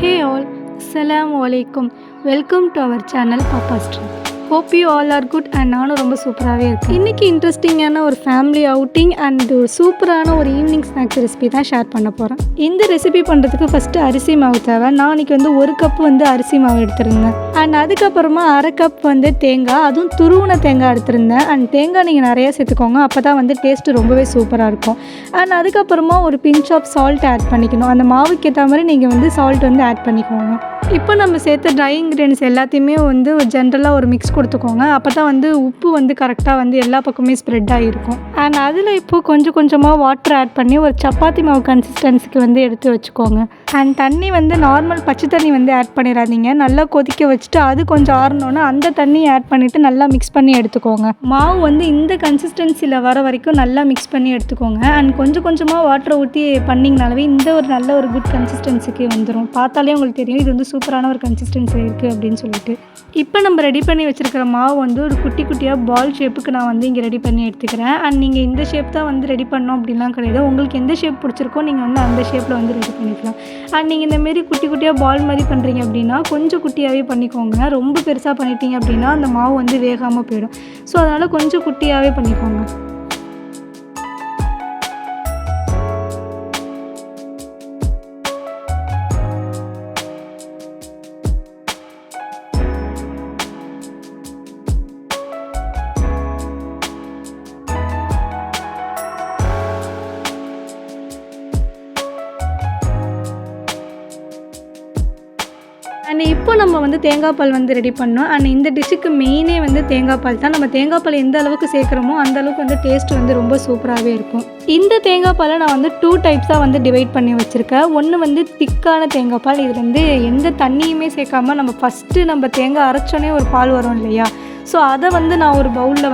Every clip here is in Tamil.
Hey all, Assalamu alaikum. Welcome to our channel Papa Street. Hope you all are good and நானும் ரொம்ப சூப்பராகவே இருக்கேன். இன்றைக்கி இன்ட்ரெஸ்டிங்கான ஒரு ஃபேமிலி அவுட்டிங் அண்ட் ஒரு சூப்பரான ஒரு ஈவினிங் ஸ்நாக்ஸ் ரெசிபி தான் ஷேர் பண்ண போகிறேன். இந்த ரெசிபி பண்ணுறதுக்கு ஃபஸ்ட்டு அரிசி மாவு தேவை. நான் இன்றைக்கி ஒரு கப் அரிசி மாவு எடுத்திருந்தேன். அண்ட் அதுக்கப்புறமா அரை கப் தேங்காய், அதுவும் துருவின தேங்காய் எடுத்திருந்தேன். அண்ட் தேங்காய் நீங்கள் நிறையா சேர்த்துக்கோங்க, அப்போ தான் டேஸ்ட்டு ரொம்பவே சூப்பராக இருக்கும். அண்ட் அதுக்கப்புறமா ஒரு பிஞ்ச் ஆஃப் சால்ட் ஆட் பண்ணிக்கணும். அந்த மாவுக்கு ஏற்ற மாதிரி நீங்கள் சால்ட் ஆட் பண்ணிக்கோங்க. இப்போ நம்ம சேர்த்த ட்ரை இன்க்ரீடியன்ஸ் எல்லாத்தையுமே ஒரு ஜென்ரலாக ஒரு மிக்ஸ் கொடுத்துக்கோங்க. அப்போ தான் உப்பு கரெக்டாக எல்லா பக்கமே ஸ்ப்ரெட் ஆகிருக்கும். அண்ட் அதில் இப்போது கொஞ்சம் கொஞ்சமாக வாட்டர் ஆட் பண்ணி ஒரு சப்பாத்தி மாவு கன்சிஸ்டன்சிக்கு எடுத்து வச்சுக்கோங்க. அண்ட் தண்ணி நார்மல் பச்சை தண்ணி ஆட் பண்ணிடாதீங்க. நல்லா கொதிக்க வச்சுட்டு அது கொஞ்சம் ஆறணுன்னா அந்த தண்ணியை ஆட் பண்ணிவிட்டு நல்லா மிக்ஸ் பண்ணி எடுத்துக்கோங்க. மாவு இந்த கன்சிஸ்டன்சியில் வர வரைக்கும் நல்லா மிக்ஸ் பண்ணி எடுத்துக்கோங்க. அண்ட் கொஞ்சம் கொஞ்சமாக வாட்டரை ஊற்றி பண்ணிங்கனாலே நல்ல ஒரு குட் கன்சிஸ்டன்சிக்கு வந்துடும். பார்த்தாலே உங்களுக்கு தெரியும் இது சூப்பரான ஒரு கன்சிஸ்டன்சி இருக்குது அப்படின்னு சொல்லிட்டு. இப்போ நம்ம ரெடி பண்ணி வச்சுருக்கிற மாவு ஒரு குட்டி குட்டியாக பால் ஷேப்புக்கு நான் இங்கே ரெடி பண்ணி எடுத்துக்கிறேன். அண்ட் நீங்கள் இந்த ஷேப் தான் ரெடி பண்ணோம் அப்படின்லாம் கிடையாது. உங்களுக்கு எந்த ஷேப் பிடிச்சிருக்கோ நீங்கள் அந்த ஷேப்பில் ரெடி பண்ணிக்கலாம். அண்ட் நீங்கள் இந்தமாரி குட்டி குட்டியாக பால் மாதிரி பண்ணுறீங்க அப்படின்னா கொஞ்சம் குட்டியாகவே பண்ணிக்கோங்க. ரொம்ப பெருசாக பண்ணிட்டீங்க அப்படின்னா அந்த மாவு வேகாமல் போயிடும். ஸோ அதனால் கொஞ்சம் குட்டியாகவே பண்ணிக்கோங்க. அண்ட் இப்போ நம்ம தேங்காய் பால் ரெடி பண்ணோம். அண்ட் இந்த டிஷ்ஷுக்கு மெயினே தேங்காய் பால் தான். நம்ம தேங்காய் பால் எந்த அளவுக்கு சேர்க்குறோமோ அந்த அளவுக்கு டேஸ்ட் ரொம்ப சூப்பராகவே இருக்கும். இந்த தேங்காய் பாலை நான் 2 டைப்ஸாக டிவைட் பண்ணி வச்சுருக்கேன். ஒன்று திக்கான தேங்காய் பால். இது எந்த தண்ணியுமே சேர்க்காம நம்ம தேங்காய் அரைச்சோன்னே ஒரு பால் வரும் இல்லையா, ஸோ அதை நான் ஒரு பவுலில்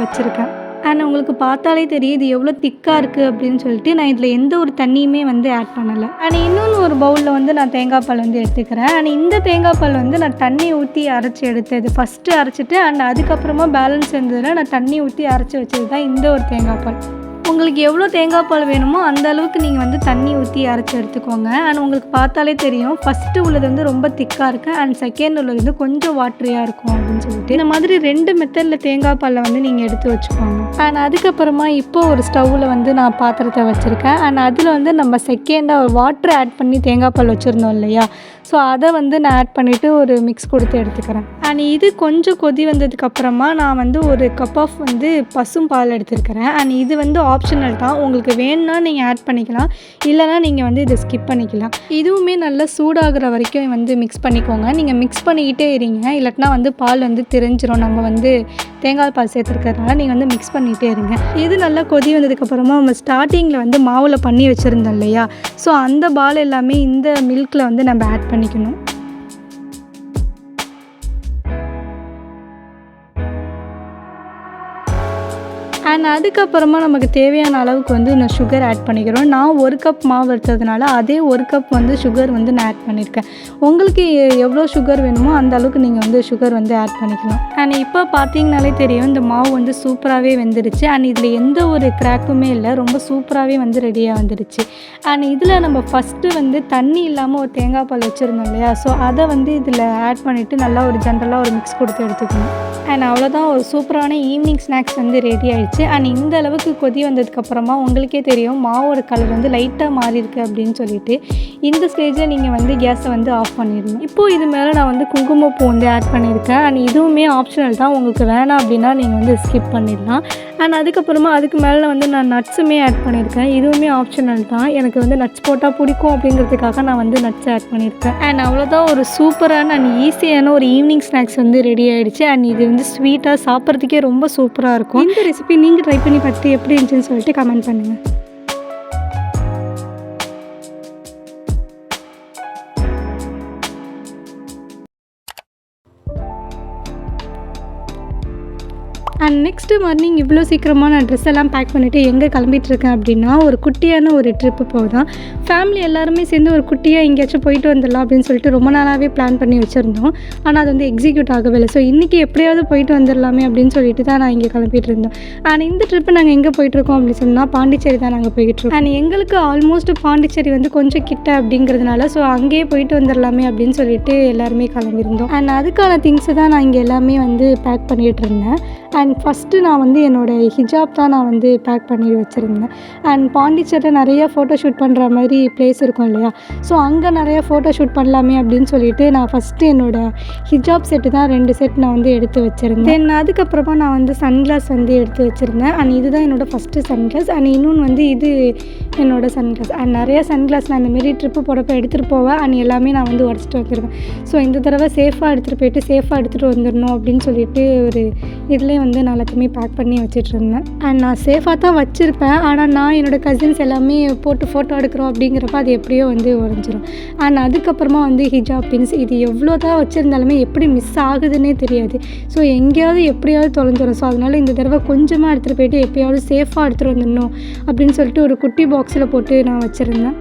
வச்சுருக்கேன். அண்ட் உங்களுக்கு பார்த்தாலே தெரியும் இது எவ்வளோ திக்காக இருக்குது அப்படின்னு சொல்லிட்டு. நான் இதில் எந்த ஒரு தண்ணியுமே ஆட் பண்ணலை. அண்ட் இன்னொன்று ஒரு பவுலில் நான் தேங்காய் பால் எடுத்துக்கிறேன். அண்ட் இந்த தேங்காய் பால் நான் தண்ணி ஊற்றி அரைச்சி எடுத்தது. ஃபஸ்ட்டு அரைச்சிட்டு அண்ட் அதுக்கப்புறமா பேலன்ஸ் இருந்ததில் நான் தண்ணி ஊற்றி அரைச்சி வச்சது தான் இந்த ஒரு தேங்காய் பால். உங்களுக்கு எவ்வளோ தேங்காய் பால் வேணுமோ அந்த அளவுக்கு நீங்கள் தண்ணி ஊற்றி அரைச்சி எடுத்துக்கோங்க. அண்ட் உங்களுக்கு பார்த்தாலே தெரியும் ஃபஸ்ட்டு உள்ளது ரொம்ப திக்காக இருக்குது அண்ட் செகண்ட் உள்ளது கொஞ்சம் வாட்டரியாக இருக்கும் அப்படின்னு சொல்லிட்டு. இந்த மாதிரி 2 மெத்தடில் தேங்காய் பாலில் நீங்கள் எடுத்து வச்சுக்கோங்க. அண்ட் அதுக்கப்புறமா இப்போ ஒரு ஸ்டவ்வில் நான் பாத்திரத்தை வச்சுருக்கேன். அண்ட் அதில் நம்ம செகண்டாக ஒரு வாட்டர் ஆட் பண்ணி தேங்காய் பால் வச்சுருந்தோம் இல்லையா, ஸோ அதை நான் ஆட் பண்ணிவிட்டு ஒரு மிக்ஸ் கொடுத்து எடுத்துக்கிறேன். அண்ட் இது கொஞ்சம் கொதி வந்ததுக்கப்புறமா நான் ஒரு கப் ஆஃப் பசும் பால் எடுத்துருக்கிறேன். அண்ட் இது ஆப்ஷனல் தான். உங்களுக்கு வேணும்னா நீங்கள் ஆட் பண்ணிக்கலாம், இல்லைனா நீங்கள் இதை ஸ்கிப் பண்ணிக்கலாம். இதுவுமே நல்லா சூடாகிற வரைக்கும் மிக்ஸ் பண்ணிக்கோங்க. நீங்கள் மிக்ஸ் பண்ணிக்கிட்டே இருங்க, இல்லாட்டினா பால் திரிஞ்சிரும். நம்ம தேங்காய் பால் சேர்த்துருக்கறதுனால நீங்கள் மிக்ஸ் பண்ணிகிட்டே இருங்க. இது நல்லா கொதி வந்ததுக்கப்புறமா நம்ம ஸ்டார்டிங்கில் மாவில் பண்ணி வச்சுருந்தோம் இல்லையா, ஸோ அந்த பால் எல்லாமே இந்த மில்கில் நம்ம ஆட் பண்ணிக்கணும். அண்ட் அதுக்கப்புறமா நமக்கு தேவையான அளவுக்கு நான் சுகர் ஆட் பண்ணிக்கிறோம். நான் 1 கப் மாவு எடுத்ததுனால அதே 1 கப் சுகர் நான் ஆட் பண்ணியிருக்கேன். உங்களுக்கு எவ்வளோ சுகர் வேணுமோ அந்த அளவுக்கு நீங்கள் சுகர் ஆட் பண்ணிக்கலாம். அண்ட் இப்போ பார்த்தீங்கனாலே தெரியும் இந்த மாவு சூப்பராகவே வெந்துருச்சு. அண்ட் இதில் எந்த ஒரு கிராக்குமே இல்லை, ரொம்ப சூப்பராகவே ரெடியாக வந்துருச்சு. அண்ட் இதில் நம்ம ஃபஸ்ட்டு தண்ணி இல்லாமல் ஒரு தேங்காய் பால் வச்சுருந்தோம் இல்லையா, ஸோ அதை இதில் ஆட் பண்ணிவிட்டு நல்லா ஒரு ஜென்ரலாக ஒரு மிக்ஸ் கொடுத்து எடுத்துக்கணும். அண்ட் அவ்வளோதான், ஒரு சூப்பரான ஈவினிங் ஸ்நாக்ஸ் ரெடி ஆகிடுச்சு. அண்ட் இந்த அளவுக்கு கொதி வந்ததுக்கப்புறமா உங்களுக்கே தெரியும் மாவோட கலர் லைட்டாக மாறி இருக்குது அப்படின்னு சொல்லிட்டு. இந்த ஸ்டேஜில் நீங்கள் கேஸை ஆஃப் பண்ணிடணும். இப்போது இது மேலே நான் குங்குமப்பூ ஆட் பண்ணியிருக்கேன். அண்ட் இதுவுமே ஆப்ஷனல் தான், உங்களுக்கு வேணாம் அப்படின்னா நீங்கள் ஸ்கிப் பண்ணிடலாம். அண்ட் அதுக்கப்புறமா அதுக்கு மேலே நான் நட்ஸுமே ஆட் பண்ணியிருக்கேன். இதுவுமே ஆப்ஷனல் தான். எனக்கு நட்ஸ் போட்டால் பிடிக்கும் அப்படிங்கிறதுக்காக நான் நட்ஸ் ஆட் பண்ணியிருக்கேன். அண்ட் அவ்வளோதான், ஒரு சூப்பரான அண்ட் ஈஸியான ஒரு ஈவினிங் ஸ்நாக்ஸ் ரெடி ஆகிடுச்சு. அண்ட் இது ஸ்வீட்டாக சாப்பிட்றதுக்கே ரொம்ப சூப்பராக இருக்கும். இந்த ரெசிபி நீங்கள் ட்ரை பண்ணி பார்த்துட்டு எப்படி இருந்துச்சுன்னு சொல்லிட்டு கமெண்ட் பண்ணுங்கள். அண்ட் நெக்ஸ்ட்டு மார்னிங் இவ்வளோ சீக்கிரமாக நான் ட்ரெஸ் எல்லாம் பேக் பண்ணிவிட்டு எங்கே கிளம்பிட்டுருக்கேன் அப்படின்னா ஒரு குட்டியான ஒரு ட்ரிப்பு போகுதான். ஃபேமிலி எல்லாருமே சேர்ந்து ஒரு குட்டியாக எங்கேயாச்சும் போயிட்டு வந்துடலாம் அப்படின்னு சொல்லிட்டு ரொம்ப நாளாகவே பிளான் பண்ணி வச்சுருந்தோம். ஆனால் அது வந்து எக்ஸிக்யூட் ஆகவே இல்லை. ஸோ இன்றைக்கி எப்படியாவது போயிட்டு வந்துடலாமே அப்படின்னு சொல்லிட்டு தான் நான் இங்கே கிளம்பிட்டு இருந்தோம். அண்ட் இந்த ட்ரிப்பு நாங்கள் எங்கே போயிட்டுருக்கோம் அப்படின்னு சொன்னால் பாண்டிச்சேரி தான் நாங்கள் போய்கிட்டுருக்கோம். அண்ட் எங்களுக்கு ஆல்மோஸ்ட் பாண்டிச்சேரி வந்து கொஞ்சம் கிட்ட அப்படிங்கிறதுனால ஸோ அங்கேயே போயிட்டு வந்துடலாமே அப்படின்னு சொல்லிட்டு எல்லாருமே கிளம்பியிருந்தோம். அண்ட் அதுக்கான திங்ஸை தான் நான் இங்கே எல்லாமே வந்து பேக் பண்ணிகிட்டு இருந்தேன். அண்ட் ஃபஸ்ட்டு நான் வந்து என்னோடய ஹிஜாப் தான் நான் வந்து பேக் பண்ணி வச்சுருந்தேன். அண்ட் பாண்டிச்சேரியில் நிறைய ஃபோட்டோ ஷூட் பண்ணுற மாதிரி பிளேஸ் இருக்கும் இல்லையா, ஸோ அங்கே நிறைய ஃபோட்டோ ஷூட் பண்ணலாமே அப்படின்னு சொல்லிட்டு நான் ஃபஸ்ட்டு என்னோடய ஹிஜாப் செட்டு தான் 2 செட் நான் வந்து எடுத்து வச்சுருந்தேன். தென் அதுக்கப்புறமா நான் வந்து சன்கிளாஸ் வந்து எடுத்து வச்சுருந்தேன். அண்ட் இதுதான் என்னோடய ஃபஸ்ட்டு சன்கிளாஸ். அண்ட் இன்னொன்று வந்து இது என்னோடய சன்கிளாஸ். அண்ட் நிறைய சன்கிளாஸ் நான் இந்தமாரி ட்ரிப்பு போகிறப்ப எடுத்துகிட்டு போவேன். அண்ட் எல்லாமே நான் வந்து உடச்சிட்டு வந்துடுவேன். ஸோ இந்த தடவை சேஃபாக எடுத்துகிட்டு போயிட்டு சேஃபாக எடுத்துகிட்டு வந்துடணும் அப்படின்னு சொல்லிட்டு ஒரு இதுலேயே வந்து நான் எல்லாத்தையுமே பேக் பண்ணி வச்சிட்ருந்தேன். அண்ட் நான் சேஃபாக தான் வச்சுருப்பேன். ஆனால் நான் என்னோடய கசின்ஸ் எல்லாமே போட்டு ஃபோட்டோ எடுக்கிறோம் அப்படிங்கிறப்ப அது எப்படியோ வந்து உடஞ்சிரும். அண்ட் அதுக்கப்புறமா வந்து ஹிஜாப் பின்ஸ் இது எவ்வளோ தான் வச்சுருந்தாலுமே எப்படி மிஸ் ஆகுதுன்னே தெரியாது. ஸோ எங்கேயாவது எப்படியாவது தொலைஞ்சிடும். ஸோ அதனால் இந்த தடவை கொஞ்சமாக எடுத்துகிட்டு போயிட்டு எப்போயாவது சேஃபாக எடுத்துகிட்டு வந்துடணும் அப்படின்னு சொல்லிட்டு ஒரு குட்டி பாக்ஸில் போட்டு நான் வச்சுருந்தேன்.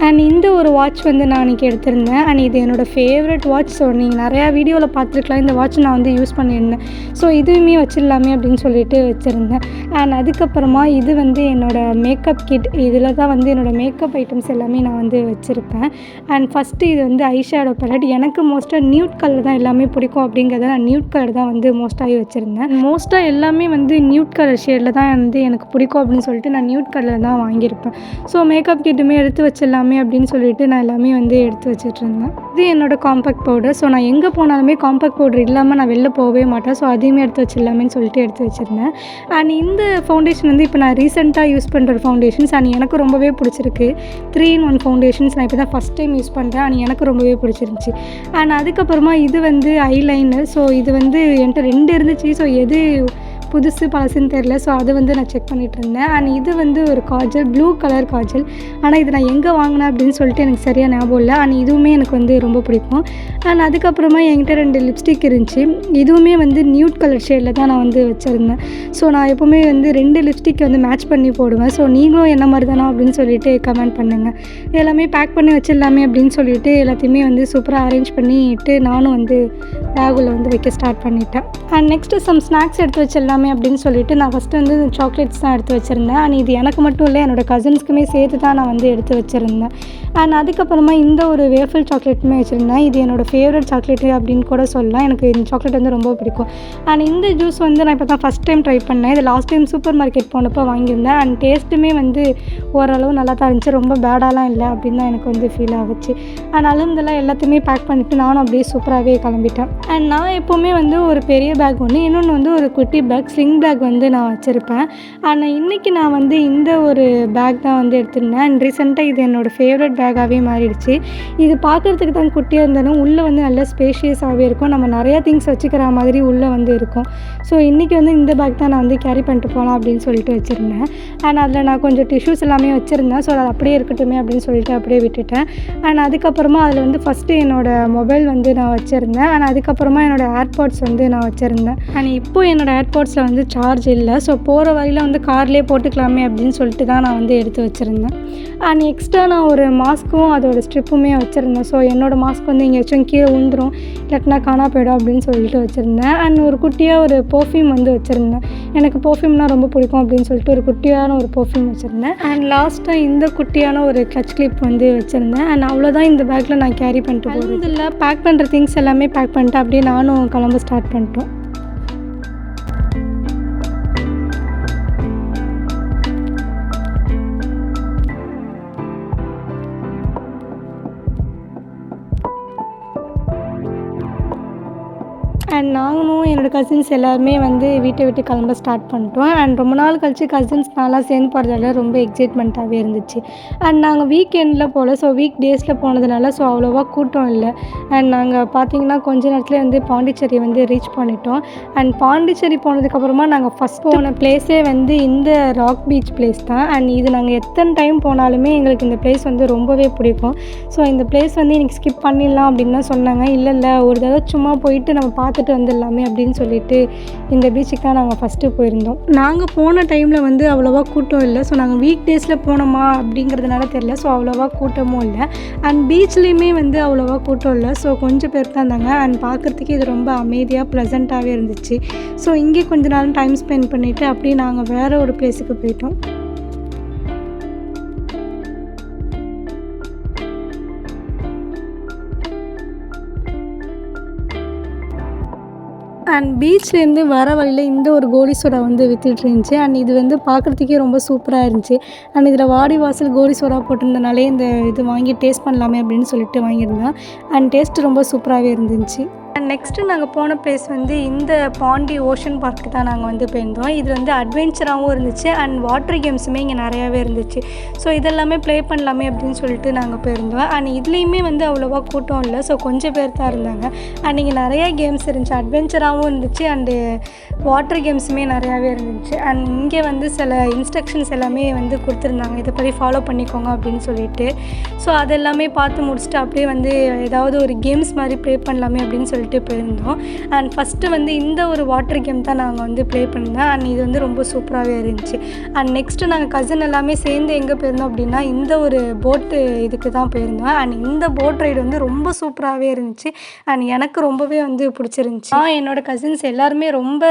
அண்ட் இந்த ஒரு வாட்ச் வந்து நான் இன்றைக்கி எடுத்திருந்தேன். அண்ட் இது என்னோடய ஃபேவரட் வாட்ச். ஸோ நீங்கள் நிறையா வீடியோவில் பார்த்துருக்கலாம். இந்த வாட்ச் நான் வந்து யூஸ் பண்ணியிருந்தேன். ஸோ இதுவுமே வச்சிடலாமே அப்படின்னு சொல்லிட்டு வச்சுருந்தேன். அண்ட் அதுக்கப்புறமா இது வந்து என்னோடய மேக்கப் கிட். இதில் தான் வந்து என்னோடய மேக்கப் ஐட்டம்ஸ் எல்லாமே நான் வந்து வச்சுருப்பேன். அண்ட் ஃபஸ்ட்டு இது வந்து ஐஷேடோ பேலட். எனக்கு மோஸ்ட்டாக நியூட் கலர் தான் எல்லாமே பிடிக்கும் அப்படிங்கிறத நான் நியூட் கலர் தான் வந்து மோஸ்ட்டாகவே வச்சுருந்தேன். மோஸ்ட்டாக எல்லாமே வந்து நியூட் கலர் ஷேடில் தான் வந்து எனக்கு பிடிக்கும் அப்படின்னு சொல்லிட்டு நான் நியூட் கலர் தான் வாங்கியிருப்பேன். ஸோ மேக்கப் கிட்டுமே எடுத்து வச்சிடலாமே அப்படின்னு சொல்லிட்டு நான் எல்லாமே வந்து எடுத்து வச்சுட்டு இருந்தேன். இது என்னோட காம்பேக்ட் பவுடர். ஸோ நான் எங்கே போனாலுமே காம்பேக்ட் பவுடர் இல்லாமல் நான் வெளில போகவே மாட்டேன். ஸோ அதையுமே எடுத்து வச்சிடலாமேன்னு சொல்லிட்டு எடுத்து வச்சுருந்தேன். அண்ட் இந்த ஃபவுண்டேஷன் வந்து இப்போ நான் ரீசெண்டாக யூஸ் பண்ணுற ஃபவுண்டேஷன்ஸ். அண்ட் எனக்கு ரொம்பவே பிடிச்சிருக்கு. 3-in-1 ஃபவுண்டேஷன்ஸ் நான் இப்போ தான் ஃபஸ்ட் டைம் யூஸ் பண்ணுறேன். அண்ட் எனக்கு ரொம்பவே பிடிச்சிருந்துச்சி. அண்ட் அதுக்கப்புறமா இது வந்து ஐலைனர். ஸோ இது வந்து என்கிட்ட 2 இருந்துச்சு. ஸோ எது புதுசு பழசுன்னு தெரில. ஸோ அதை வந்து நான் செக் பண்ணிகிட்டு இருந்தேன். அண்ட் இது வந்து ஒரு காஜல், ப்ளூ கலர் காஜல். ஆனால் இது நான் எங்கே வாங்கினேன் அப்படின்னு சொல்லிட்டு எனக்கு சரியாக ஞாபகம் இல்லை. அண்ட் இதுவுமே எனக்கு வந்து ரொம்ப பிடிக்கும். அண்ட் அதுக்கப்புறமா என்கிட்ட 2 லிப்ஸ்டிக் இருந்துச்சு. இதுவுமே வந்து நியூட் கலர் ஷேடில் தான் நான் வந்து வச்சுருந்தேன். ஸோ நான் எப்போவுமே வந்து 2 லிப்ஸ்டிக் வந்து மேட்ச் பண்ணி போடுவேன். ஸோ நீங்களும் என்ன மாதிரி தானோ அப்படின்னு சொல்லிட்டு கமெண்ட் பண்ணுங்கள். எல்லாமே பேக் பண்ணி வச்சிடலாமே அப்படின்னு சொல்லிட்டு எல்லாத்தையுமே வந்து சூப்பராக அரேஞ்ச் பண்ணிட்டு நானும் வந்து பேக்கில் வந்து வைக்க ஸ்டார்ட் பண்ணிட்டேன். அண்ட் நெக்ஸ்ட்டு சம் ஸ்நாக்ஸ் எடுத்து வச்சிடலாம் அப்படின்னு சொல்லிட்டு நான் ஃபஸ்ட்டு வந்து சாக்லேட்ஸ் தான் எடுத்து வச்சுருந்தேன். அண்ட் இது எனக்கு மட்டும் இல்லை, என்னோடய கசின்ஸ்க்குமே சேர்த்து தான் நான் வந்து எடுத்து வச்சுருந்தேன். அண்ட் அதுக்கப்புறமா இந்த ஒரு வேஃபிள் சாக்லேட்டுமே வச்சுருந்தேன். இது என்னோடய ஃபேவரட் சாக்லேட்டு அப்படின்னு கூட சொல்லலாம். எனக்கு இந்த சாக்லேட் வந்து ரொம்ப பிடிக்கும். அண்ட் இந்த ஜூஸ் வந்து நான் இப்போ தான் ஃபஸ்ட் டைம் ட்ரை பண்ணேன். இது லாஸ்ட் டைம் சூப்பர் மார்க்கெட் போனப்போ வாங்கியிருந்தேன். அண்ட் டேஸ்ட்டுமே வந்து ஓரளவு நல்லா தான் இருந்துச்சு. ரொம்ப பேடாலாம் இல்லை அப்படின்னு தான் எனக்கு வந்து ஃபீல் ஆகுச்சு. அண்ட் அலுவலெல்லாம் எல்லாத்தையுமே பேக் பண்ணிவிட்டு நானும் அப்படியே சூப்பராகவே கிளம்பிட்டேன். அண்ட் நான் எப்போவுமே வந்து ஒரு பெரிய பேக் ஒன்று, இன்னொன்று வந்து ஒரு குட்டி பேக் ஸ்லிங் பேக் வந்து நான் வச்சுருப்பேன். ஆனால் இன்றைக்கி நான் வந்து இந்த ஒரு பேக் தான் வந்து எடுத்திருந்தேன். அண்ட் ரீசெண்டாக இது என்னோடய ஃபேவரட் பேக்காகவே மாறிடுச்சு. இது பார்க்குறதுக்கு தான் குட்டியாக இருந்தாலும் உள்ளே வந்து நல்ல ஸ்பேஷியஸாகவே இருக்கும். நம்ம நிறையா திங்ஸ் வச்சுக்கிற மாதிரி உள்ளே வந்து இருக்கும். ஸோ இன்றைக்கி வந்து இந்த பேக் தான் நான் வந்து கேரி பண்ணிட்டு போகலாம் அப்படின்னு சொல்லிட்டு வச்சுருந்தேன். அண்ட் அதில் நான் கொஞ்சம் டிஷ்யூஸ் எல்லாமே வச்சுருந்தேன். ஸோ அது அப்படியே இருக்கட்டுமே அப்படின்னு சொல்லிட்டு அப்படியே விட்டுட்டேன். அண்ட் அதுக்கப்புறமா அதில் வந்து ஃபஸ்ட்டு என்னோடய மொபைல் வந்து நான் வச்சுருந்தேன். அண்ட் அதுக்கப்புறமா என்னோடய ஏர்பாட்ஸ் வந்து நான் வச்சுருந்தேன். அண்ட் இப்போது என்னோடய ஏர்பாட்ஸில் வந்து சார்ஜ் இல்லை. ஸோ போகிற வழியில் வந்து கார்லேயே போட்டுக்கலாமே அப்படின்னு சொல்லிட்டு தான் நான் வந்து எடுத்து வச்சுருந்தேன். அண்ட் எக்ஸ்ட்ரா நான் ஒரு மாஸ்க்கும் அதோட ஸ்ட்ரிப்புமே வச்சுருந்தேன். ஸோ என்னோடய மாஸ்க் வந்து எங்கேயாச்சும் கீழே உந்துடும் இல்லாட்டினா காணா போயிடும் அப்படின்னு சொல்லிட்டு வச்சுருந்தேன். அண்ட் ஒரு குட்டியாக ஒரு பர்ஃப்யூம் வந்து வச்சுருந்தேன். எனக்கு பர்ஃப்யூம்னால் ரொம்ப பிடிக்கும் அப்படின்னு சொல்லிட்டு ஒரு குட்டியான ஒரு பர்ஃப்யூம் வச்சுருந்தேன். அண்ட் லாஸ்ட்டாக இந்த குட்டியான ஒரு கிளச் கிளிப் வந்து வச்சுருந்தேன். அண்ட் அவ்வளோதான் இந்த பேக்கில் நான் கேரி பண்ணிட்டு போகிறது இல்லை. பேக் பண்ணுற திங்ஸ் எல்லாமே பேக் பண்ணிட்டு அப்படியே நானும் கிளம்ப ஸ்டார்ட் பண்ணிட்டோம். அண்ட் நானும் என்னோடய கசின்ஸ் எல்லாருமே வந்து வீட்டை விட்டு கிளம்ப ஸ்டார்ட் பண்ணிட்டோம். அண்ட் ரொம்ப நாள் கழிச்சு கசின்ஸ் நான்லாம் சேர்ந்து போகிறதால ரொம்ப எக்ஸைட்மெண்ட்டாகவே இருந்துச்சு. அண்ட் நாங்கள் வீக்கெண்டில் போகல, ஸோ வீக் டேஸில் போனதுனால ஸோ அவ்வளோவா கூட்டம் இல்லை. அண்ட் நாங்கள் பார்த்திங்கன்னா கொஞ்ச நேரத்தில் வந்து பாண்டிச்சேரி வந்து ரீச் பண்ணிட்டோம். அண்ட் பாண்டிச்சேரி போனதுக்கப்புறமா நாங்கள் ஃபஸ்ட் போன பிளேஸே வந்து இந்த ராக் பீச் பிளேஸ் தான். அண்ட் இது நாங்கள் எத்தனை டைம் போனாலுமே எங்களுக்கு இந்த பிளேஸ் வந்து ரொம்பவே பிடிக்கும். ஸோ இந்த பிளேஸ் வந்து எனக்கு ஸ்கிப் பண்ணிடலாம் அப்படின்னு தான் சொன்னாங்க. இல்லை ஒரு தடவை சும்மா போயிட்டு நம்ம பார்த்துட்டு பார்த்துட்டு வந்துடலாமே அப்படின்னு சொல்லிட்டு இந்த பீச்சுக்கு தான் நாங்கள் ஃபஸ்ட்டு போயிருந்தோம். நாங்கள் போன டைமில் வந்து அவ்வளோவா கூட்டம் இல்லை. ஸோ நாங்கள் வீக் டேஸில் போனோமா அப்படிங்கிறதுனால தெரியல. ஸோ அவ்வளோவா கூட்டமும் இல்லை. அண்ட் பீச்லேயுமே வந்து அவ்வளோவா கூட்டம் இல்லை. ஸோ கொஞ்சம் பேர் தான் இருந்தாங்க. அண்ட் பார்க்குறதுக்கு இது ரொம்ப அமைதியாக ப்ளசண்ட்டாகவே இருந்துச்சு. ஸோ இங்கே கொஞ்ச நாள் டைம் ஸ்பெண்ட் பண்ணிவிட்டு அப்படியே நாங்கள் வேறு ஒரு பிளேஸுக்கு போயிட்டோம். அண்ட் பீச்லேருந்து வர வழியில் இந்த ஒரு கோலி சோடா வந்து வித்துட்டு இருந்துச்சு. அண்ட் இது வந்து பார்க்குறதுக்கே ரொம்ப சூப்பராக இருந்துச்சு. அண்ட் இதில் வாடி வாசல் கோலி சோடா போட்டிருந்தனாலே இந்த இது வாங்கி டேஸ்ட் பண்ணலாமே அப்படின்னு சொல்லிட்டு வாங்கியிருந்தேன். அண்ட் டேஸ்ட்டு ரொம்ப சூப்பராகவே இருந்துச்சு. அண்ட் நெக்ஸ்ட்டு நாங்கள் போன பிளேஸ் வந்து இந்த பாண்டி ஓஷன் பார்க்கு தான் நாங்கள் வந்து போயிருந்தோம். இது வந்து அட்வென்ச்சராகவும் இருந்துச்சு அண்ட் வாட்டர் கேம்ஸுமே இங்கே நிறையாவே இருந்துச்சு. ஸோ இதெல்லாமே ப்ளே பண்ணலாமே அப்படின்னு சொல்லிட்டு நாங்கள் போயிருந்தோம். அண்ட் இதுலேயுமே வந்து அவ்வளோவா கூட்டம் இல்லை. ஸோ கொஞ்சம் பேர் தான் இருந்தாங்க. அண்ட் இங்கே நிறையா கேம்ஸ் இருந்துச்சு. அட்வென்ச்சராகவும் இருந்துச்சு அண்டு வாட்டர் கேம்ஸுமே நிறையாவே இருந்துச்சு. அண்ட் இங்கே வந்து சில இன்ஸ்ட்ரக்ஷன்ஸ் எல்லாமே வந்து கொடுத்துருந்தாங்க, இதை பற்றி ஃபாலோ பண்ணிக்கோங்க அப்படின்னு சொல்லிட்டு. ஸோ அதெல்லாமே பார்த்து முடிச்சுட்டு அப்படியே வந்து ஏதாவது ஒரு கேம்ஸ் மாதிரி ப்ளே பண்ணலாமே அப்படின்னு சொல்லிட்டு போயிருந்தோம். அண்ட் ஃபஸ்ட்டு வந்து இந்த ஒரு வாட்டர் கேம் தான் நாங்கள் வந்து ப்ளே பண்ணியிருந்தோம். அண்ட் இது வந்து ரொம்ப சூப்பராகவே இருந்துச்சு. அண்ட் நெக்ஸ்ட்டு நாங்கள் கசின் எல்லாமே சேர்ந்து எங்கே போயிருந்தோம் அப்படின்னா இந்த ஒரு போட்டு இதுக்கு தான் போயிருந்தோம். அண்ட் இந்த போட் ரைடு வந்து ரொம்ப சூப்பராகவே இருந்துச்சு. அண்ட் எனக்கு ரொம்பவே வந்து பிடிச்சிருந்துச்சி. என்னோடய கசின்ஸ் எல்லாருமே ரொம்ப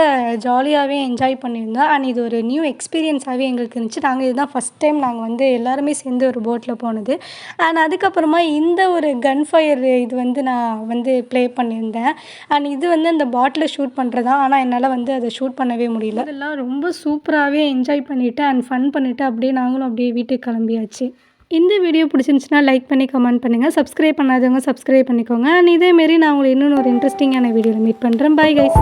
ஜாலியாகவே என்ஜாய் பண்ணியிருந்தோம். அண்ட் இது ஒரு நியூ எக்ஸ்பீரியன்ஸாகவே எங்களுக்கு இருந்துச்சு. நாங்கள் இதுதான் ஃபஸ்ட் டைம் நாங்கள் வந்து எல்லாருமே சேர்ந்து ஒரு போட்டில் போனது. அண்ட் அதுக்கப்புறமா இந்த ஒரு கன் ஃபயர் இது வந்து நான் வந்து ப்ளே பண்ணியிருந்தேன். அண்ட் இது வந்து அந்த பாட்டில் ஷூட் பண்ணுறதா. ஆனால் என்னால் வந்து அதை ஷூட் பண்ணவே முடியல. அதெல்லாம் ரொம்ப சூப்பராகவே என்ஜாய் பண்ணிவிட்டு அண்ட் ஃபன் பண்ணிவிட்டு அப்படியே நாங்களும் அப்படியே வீட்டுக்கு கிளம்பியாச்சு. இந்த வீடியோ பிடிச்சிருந்துச்சுன்னா லைக் பண்ணி கமெண்ட் பண்ணுங்கள். சப்ஸ்கிரைப் பண்ணாதவங்க சப்ஸ்கிரைப் பண்ணிக்கோங்க. அண்ட் இதேமாரி நான் உங்களை இன்னொன்று ஒரு இன்ட்ரெஸ்டிங்கான வீடியோவில் மீட் பண்ணுறேன். Bye guys.